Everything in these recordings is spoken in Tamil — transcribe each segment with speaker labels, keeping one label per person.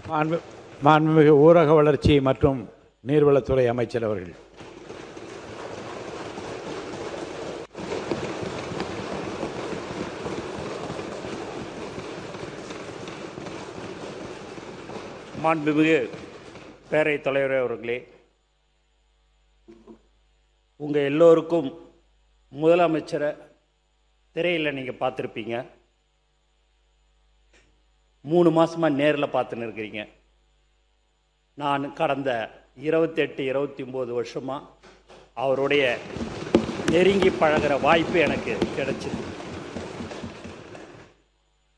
Speaker 1: மாண்புமிகு ஊரக வளர்ச்சி மற்றும் நீர்வளத்துறை அமைச்சர் அவர்கள்.
Speaker 2: மாண்புமிகு பேரவைத் தலைவர் அவர்களே, உங்கள் எல்லோருக்கும் முதலமைச்சரை திரையில் நீங்கள் பார்த்துருப்பீங்க. 3 மாதமாக நேரில் பார்த்துன்னு இருக்கிறீங்க. நான் கடந்த 28-29 வருஷமாக அவருடைய நெருங்கி பழகிற வாய்ப்பு எனக்கு கிடைச்சிது.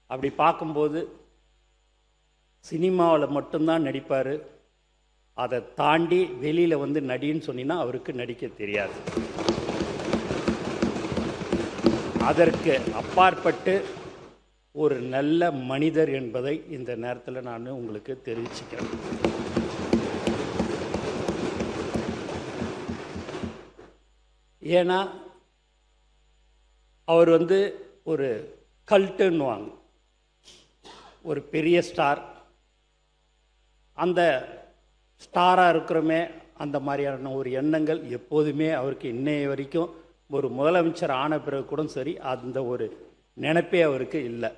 Speaker 2: அப்படி பார்க்கும்போது சினிமாவில் மட்டும்தான் நடிப்பார். அதை தாண்டி வெளியில் வந்து நடின்னு சொன்னீங்கன்னா அவருக்கு நடிக்க தெரியாது. அதற்கு அப்பாற்பட்டு ஒரு நல்ல மனிதர் என்பதை இந்த நேரத்தில் நான் உங்களுக்கு தெரிவிச்சுக்கிறேன். ஏன்னா அவர் வந்து ஒரு கல்ட்டுன்னுவாங்க, ஒரு பெரிய ஸ்டார். அந்த ஸ்டாராக இருக்கிறோமே அந்த மாதிரியான ஒரு எண்ணங்கள் எப்போதுமே அவருக்கு இன்னைய வரைக்கும் ஒரு முதலமைச்சர் ஆன பிறகு கூட சரி அந்த ஒரு நினைப்பே அவருக்கு இல்லை.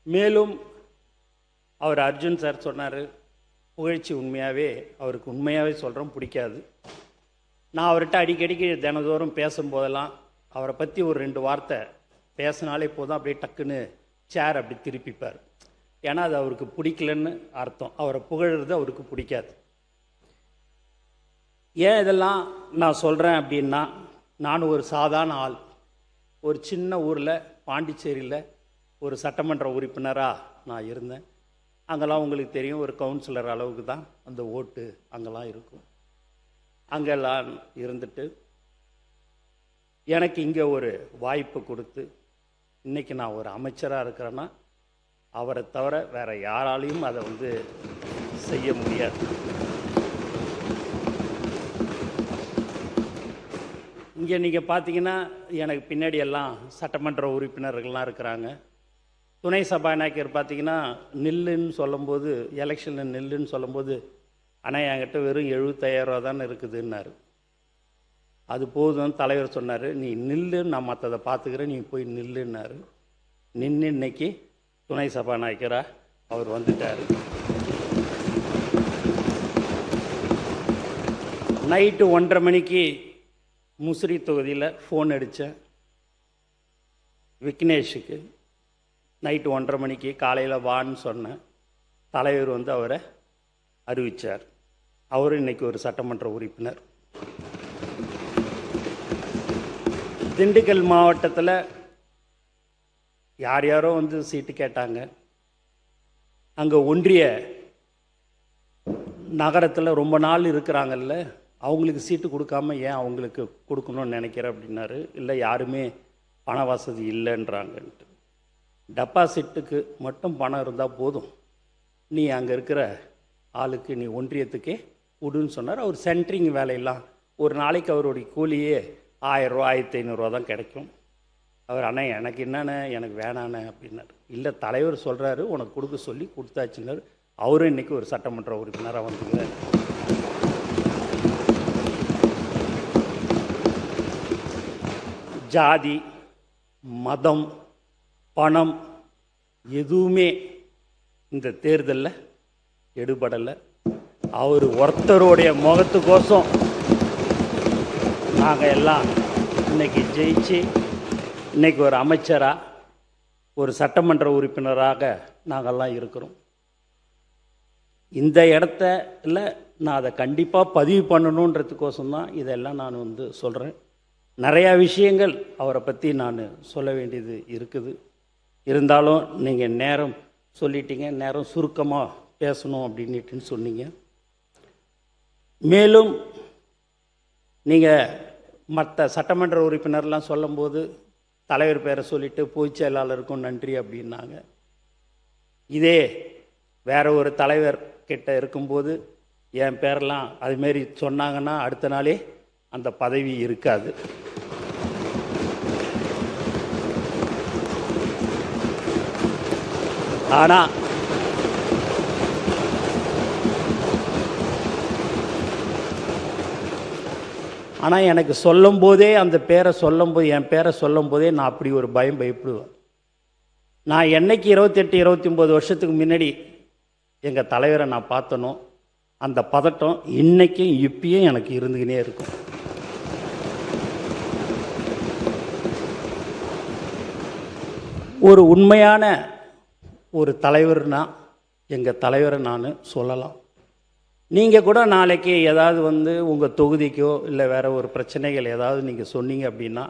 Speaker 2: மேலும் அவர் அர்ஜுன் சார் சொன்னார், புகழ்ச்சி உண்மையாகவே அவருக்கு உண்மையாகவே சொல்கிறோம் பிடிக்காது. நான் அவர்கிட்ட அடிக்கடிக்கு தினந்தோறும் பேசும்போதெல்லாம் அவரை பற்றி ஒரு 2 வார்த்தை பேசினாலே போதும், அப்படியே டக்குன்னு சேர் அப்படி திருப்பிப்பார். ஏன்னா அது அவருக்கு பிடிக்கலன்னு அர்த்தம். அவரை புகழ்கிறது அவருக்கு பிடிக்காது. ஏன் இதெல்லாம் நான் சொல்கிறேன் அப்படின்னா, நான் ஒரு சாதாரண ஆள். ஒரு சின்ன ஊரில் பாண்டிச்சேரியில் ஒரு சட்டமன்ற உறுப்பினராக நான் இருந்தேன். அங்கெல்லாம் உங்களுக்கு தெரியும், ஒரு கவுன்சிலர் அளவுக்கு தான் அந்த ஓட்டு அங்கெல்லாம் இருக்கும். அங்கெல்லாம் இருந்துட்டு எனக்கு இங்கே ஒரு வாய்ப்பு கொடுத்து இன்றைக்கி நான் ஒரு அமைச்சராக இருக்கிறேன்னா அவரை தவிர வேறு யாராலையும் அதை வந்து செய்ய முடியாது. இங்கே நீங்கள் பார்த்தீங்கன்னா எனக்கு பின்னாடி எல்லாம் சட்டமன்ற உறுப்பினர்கள்லாம் இருக்கிறாங்க. துணை சபாநாயகர் பார்த்தீங்கன்னா நில்லுன்னு சொல்லும்போது, எலெக்ஷனில் நில்லுன்னு சொல்லும்போது, ஆனால் என்கிட்ட வெறும் 75,000 ரூபா தானே இருக்குதுன்னாரு. அது போதும் தலைவர் சொன்னார், நீ நில்லு, நான் மற்றதை பார்த்துக்கிறேன், நீ போய் நில்லுன்னாரு. நின்று இன்னைக்கு துணை சபாநாயகராக அவர் வந்துட்டார். நைட்டு 1:30 மணிக்கு முசிறி தொகுதியில் ஃபோன் அடித்தேன் விக்னேஷுக்கு. நைட்டு 1:30 மணிக்கு காலையில் வான்னு சொன்னேன். தலைவர் வந்து அவரை அறிவித்தார். அவர் இன்றைக்கி ஒரு சட்டமன்ற உறுப்பினர். திண்டுக்கல் மாவட்டத்தில் யார் யாரோ வந்து சீட்டு கேட்டாங்க. அங்கே ஒன்றிய நகரத்தில் ரொம்ப நாள் இருக்கிறாங்கல்ல, அவங்களுக்கு சீட்டு கொடுக்காம ஏன் அவங்களுக்கு கொடுக்கணும்னு நினைக்கிறேன் அப்படின்னாரு. இல்லை, யாருமே பண வசதி இல்லைன்றாங்கன்ட்டு. டெபாசிட்டுக்கு மட்டும் பணம் இருந்தால் போதும், நீ அங்கே இருக்கிற ஆளுக்கு நீ ஒன்றியத்துக்கே விடுன்னு சொன்னார். அவர் சென்ட்ரிங் வேலையெல்லாம் ஒரு நாளைக்கு அவருடைய கூலியே 1000 ரூபா 1500 ரூபா தான் கிடைக்கும். அவர் அண்ணா எனக்கு என்னண்ணே, எனக்கு வேணாண்ணே அப்படின்னாரு. இல்லை, தலைவர் சொல்கிறாரு உனக்கு கொடுக்க சொல்லி கொடுத்தாச்சுன்னாரு. அவரும் இன்றைக்கி ஒரு சட்டமன்ற உறுப்பினராக வந்துக்கிறார். ஜாதி, மதம், பணம் எதுவுமே இந்த தேர்தலில் எடுபடலை. அவர் ஒருத்தருடைய முகத்துக்கோசம் நாங்கள் எல்லாம் இன்றைக்கி ஜெயிச்சு இன்றைக்கி ஒரு அமைச்சராக ஒரு சட்டமன்ற உறுப்பினராக நாங்கள்லாம் இருக்கிறோம். இந்த இடத்துல நான் அதை கண்டிப்பாக பதிவு பண்ணணுன்றதுக்கோசம்தான் இதெல்லாம் நான் வந்து சொல்கிறேன். நிறையா விஷயங்கள் அவரை பற்றி நான் சொல்ல வேண்டியது இருக்குது. இருந்தாலும் நீங்கள் நேரம் சொல்லிட்டீங்க, நேரம் சுருக்கமாக பேசணும் அப்படின்னுட்டுன்னு சொன்னீங்க. மேலும் நீங்கள் மற்ற சட்டமன்ற உறுப்பினர்லாம் சொல்லும்போது தலைவர் பேரை சொல்லிவிட்டு பொதுச் செயலாளருக்கும் நன்றி அப்படின்னாங்க. இதே வேற ஒரு தலைவர் கிட்ட இருக்கும்போது என் பேரெல்லாம் அதுமாரி சொன்னாங்கன்னா அடுத்த நாளே அந்த பதவி இருக்காது. ஆனால் எனக்கு சொல்லும் போதே அந்த பேரை சொல்லும்போது, என் பேரை சொல்லும் போதே நான் அப்படி ஒரு பயப்படுவேன். நான் என்னைக்கு 28 29 வருஷத்துக்கு முன்னாடி எங்கள் தலைவரை நான் பார்த்தனோ அந்த பதட்டம் இன்னைக்கும் இப்பயும் எனக்கு இருந்துக்கினே இருக்கும். ஒரு உண்மையான ஒரு தலைவர்னா எங்கள் தலைவரை நான் சொல்லலாம். நீங்கள் கூட நாளைக்கு ஏதாவது உங்கள் தொகுதிக்கோ இல்லை வேறு ஒரு பிரச்சனைகள் ஏதாவது நீங்கள் சொன்னீங்க அப்படின்னா,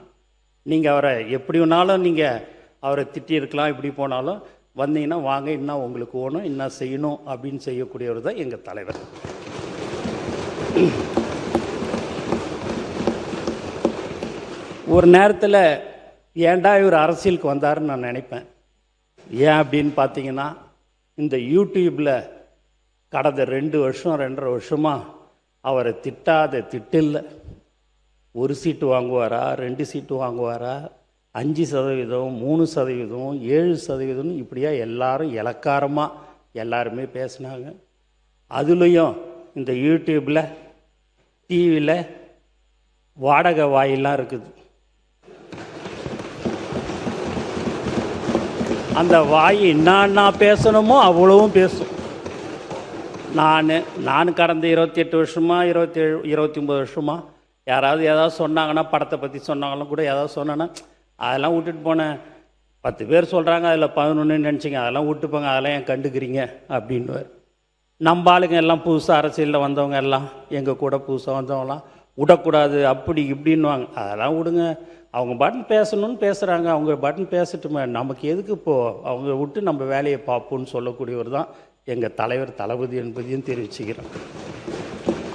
Speaker 2: நீங்கள் அவரை எப்படி வேணாலும் நீங்கள் அவரை திட்டியிருக்கலாம், இப்படி போனாலும் வந்தீங்கன்னா வாங்க, இன்னும் உங்களுக்கு ஓணும், இன்னும் செய்யணும் அப்படின்னு செய்யக்கூடியவர் தான் எங்கள் தலைவர். ஒரு நேரத்தில் ஏன்டா இவர் அரசியலுக்கு வந்தாருன்னு நான் நினைப்பேன். ஏன் அப்படின்னு பார்த்தீங்கன்னா, இந்த யூடியூப்பில் கடந்த 2 வருஷம் 2.5 வருஷமாக அவரை திட்டாத திட்டில்லை. 1 சீட்டு வாங்குவாரா, 2 சீட்டு வாங்குவாரா, 5%, 3%, 7% இப்படியா எல்லாரும் இலக்காரமாக எல்லாருமே பேசினாங்க. அதுலேயும் இந்த யூடியூப்பில் டிவியில் வாடகை வாயிலாம் இருக்குது. அந்த வாய் என்ன பேசணுமோ அவ்வளவும் பேசும். நான் கடந்த 28 வருஷமாக 29 வருஷமாக யாராவது ஏதாவது சொன்னாங்கன்னா, படத்தை பற்றி சொன்னாங்களும் கூட ஏதாவது சொன்னேன்னா, அதெல்லாம் விட்டுட்டு போனேன். 10 பேர் சொல்கிறாங்க, அதில் 11 நினச்சிங்க, அதெல்லாம் விட்டுப்போங்க, அதெல்லாம் ஏன் கண்டுக்கிறீங்க அப்படின்னுவார். நம்ம ஆளுங்க எல்லாம் புதுசாக அரசியலில் வந்தவங்க எல்லாம் எங்கள் கூட புதுசாக வந்தவங்களாம் விடக்கூடாது அப்படி இப்படின்னுவாங்க. அதெல்லாம் விடுங்க, அவங்க பட்டன் பேசணும்னு பேசுகிறாங்க, அவங்க பட்டன் பேசட்டுமே, நமக்கு எதுக்கு இப்போது, அவங்க விட்டு நம்ம வேலையை பார்ப்போன்னு சொல்லக்கூடியவர் தான் எங்கள் தலைவர் தளபதி என்பதையும் தெரிவிச்சுக்கிறேன்.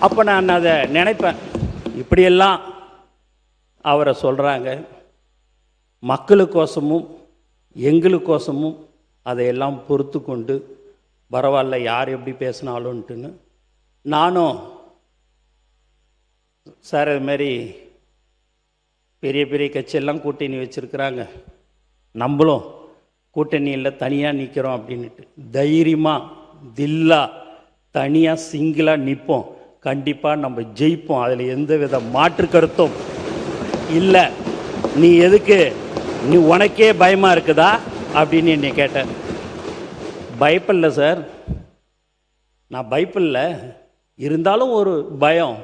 Speaker 2: அப்போ நான் அதை நினைப்பேன், இப்படியெல்லாம் அவரை சொல்கிறாங்க, மக்களுக்கோசமும் எங்களுக்கோசமும் அதையெல்லாம் பொறுத்து கொண்டு பரவாயில்ல யார் எப்படி பேசினாலும்ட்டுன்னு நானும் சார் இதுமாரி பெரிய பெரிய கட்சியெல்லாம் கூட்டணி வச்சுருக்கிறாங்க, நம்மளும் கூட்டணியில் தனியாக நிற்கிறோம் அப்படின்ட்டு தைரியமாக தில்லா தனியாக சிங்கிளாக நிற்போம், கண்டிப்பாக நம்ம ஜெயிப்போம், அதில் எந்த வித மாற்று கருத்தும் இல்லை. நீ எதுக்கு, நீ உனக்கே பயமாக இருக்குதா அப்படின்னு என்னை கேட்டேன். பயப்படல சார், நான் பயப்படல, இருந்தாலும் ஒரு பயம்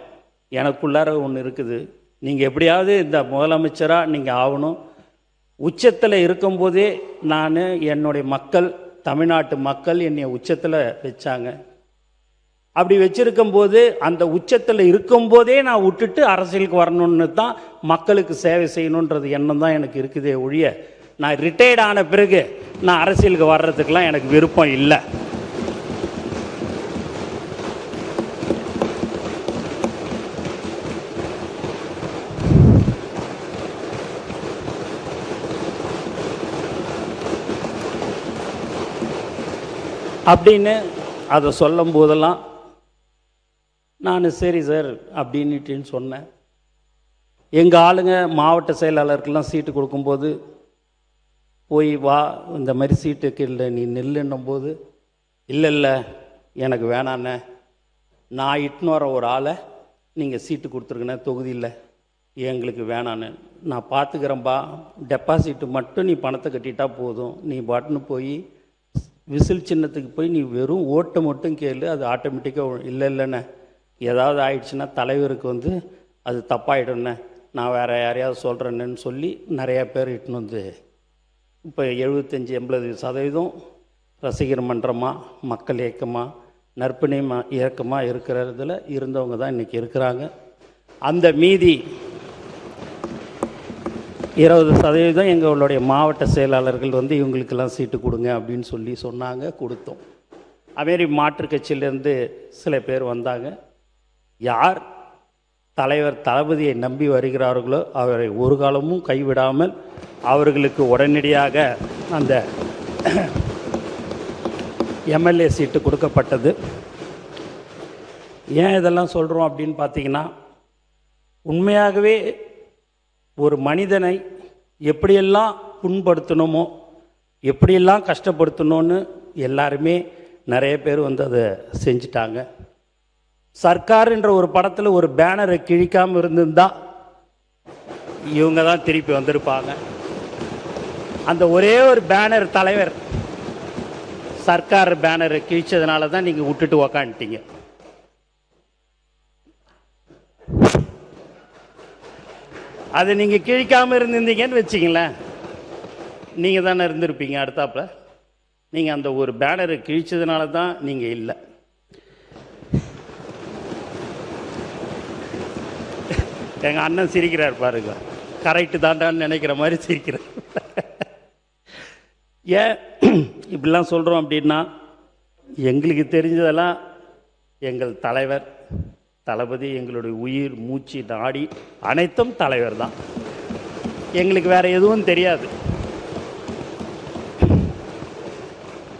Speaker 2: எனக்குள்ளார ஒன்று இருக்குது. நீங்கள் எப்படியாவது இந்த முதலமைச்சராக நீங்கள் ஆகணும். உச்சத்தில் இருக்கும்போதே நான் என்னுடைய மக்கள், தமிழ்நாட்டு மக்கள் என்னை உச்சத்தில் வச்சாங்க. அப்படி வச்சுருக்கும்போது அந்த உச்சத்தில் இருக்கும்போதே நான் விட்டுட்டு அரசியலுக்கு வரணும்னு தான், மக்களுக்கு சேவை செய்யணுன்றது எண்ணம் தான் எனக்கு இருக்குதே ஒழிய, நான் ரிட்டையர்ட் ஆன பிறகு நான் அரசியலுக்கு வர்றதுக்கெலாம் எனக்கு விருப்பம் இல்லை. அப்படின்னு அதை சொல்லும் போதெல்லாம் நான் சரி சார் அப்படின்னுட்டின்னு சொன்னேன். எங்கள் ஆளுங்க மாவட்ட செயலாளருக்கெல்லாம் சீட்டு கொடுக்கும்போது போய் வா இந்த மாதிரி சீட்டுக்கு இல்லை நீ நெல்லுன்னும் போது, இல்லை எனக்கு வேணாண்ணே, நான் இட்டுன்னு வர ஒரு ஆளை நீங்கள் சீட்டு கொடுத்துருக்கண்ணே தொகுதியில், எங்களுக்கு வேணான்னு, நான் பார்த்துக்கிறேன்பா, டெபாசிட்டு மட்டும் நீ பணத்தை கட்டிட்டா போதும், நீ பாட்டுன்னு போய் விசில் சின்னத்துக்கு போய் நீ வெறும் ஓட்டை மட்டும் கேளு, அது ஆட்டோமேட்டிக்காக இல்லைண்ணே, ஏதாவது ஆயிடுச்சுன்னா தலைவருக்கு அது தப்பாயிடும்ண்ணே, நான் வேறு யாரையாவது சொல்கிறேன்னு சொல்லி நிறையா பேர் இட்டுன்னு இப்போ 75-80% ரசிகர் மன்றமாக, மக்கள் இயக்கமாக, நற்பணி இயக்கமாக இருக்கிறதுல இருந்தவங்க தான் இன்றைக்கி இருக்கிறாங்க. அந்த மீதி 20% எங்களுடைய மாவட்ட செயலாளர்கள் இவங்களுக்கெல்லாம் சீட்டு கொடுங்க அப்படின்னு சொல்லி சொன்னாங்க, கொடுத்தோம். அதுமாரி மாற்றுக் கட்சியிலேருந்து சில பேர் வந்தாங்க. யார் தலைவர் தளபதியை நம்பி வருகிறார்களோ அவரை ஒரு காலமும் கைவிடாமல் அவர்களுக்கு உடனடியாக அந்த எம்எல்ஏ சீட்டு கொடுக்கப்பட்டது. ஏன் இதெல்லாம் சொல்கிறோம் அப்படின்னு பார்த்தீங்கன்னா, உண்மையாகவே ஒரு மனிதனை எப்படியெல்லாம் புண்படுத்தணுமோ, எப்படியெல்லாம் கஷ்டப்படுத்தணும்னு எல்லாருமே நிறைய பேர் வந்து அதை செஞ்சிட்டாங்க. சர்க்கார்ன்ற ஒரு படத்தில் ஒரு பேனரை கிழிக்காமல் இருந்திருந்தா இவங்க தான் திருப்பி வந்திருப்பாங்க. அந்த ஒரே ஒரு பேனர் தலைவர் சர்க்கார் பேனரை கிழிச்சதுனால தான் நீங்கள் விட்டுட்டு உக்காந்துட்டீங்க. அதை நீங்கள் கிழிக்காமல் இருந்திருந்தீங்கன்னு வச்சிங்களேன், நீங்கள் தானே இருந்திருப்பீங்க அடுத்தாப்புல. நீங்கள் அந்த ஒரு பேனரை கிழிச்சதுனால தான் நீங்கள் இல்லை. எங்கள் அண்ணன் சிரிக்கிறார் பாருங்க, கரெக்டு தாண்டான்னு நினைக்கிற மாதிரி சிரிக்கிறார். ஏன் இப்படிலாம் சொல்கிறோம் அப்படின்னா, எங்களுக்கு தெரிஞ்சதெல்லாம் எங்கள் தலைவர் தளபதி, எங்களுடைய உயிர் மூச்சு நாடி அனைத்தும் தலைவர் தான். எங்களுக்கு வேறு எதுவும் தெரியாது.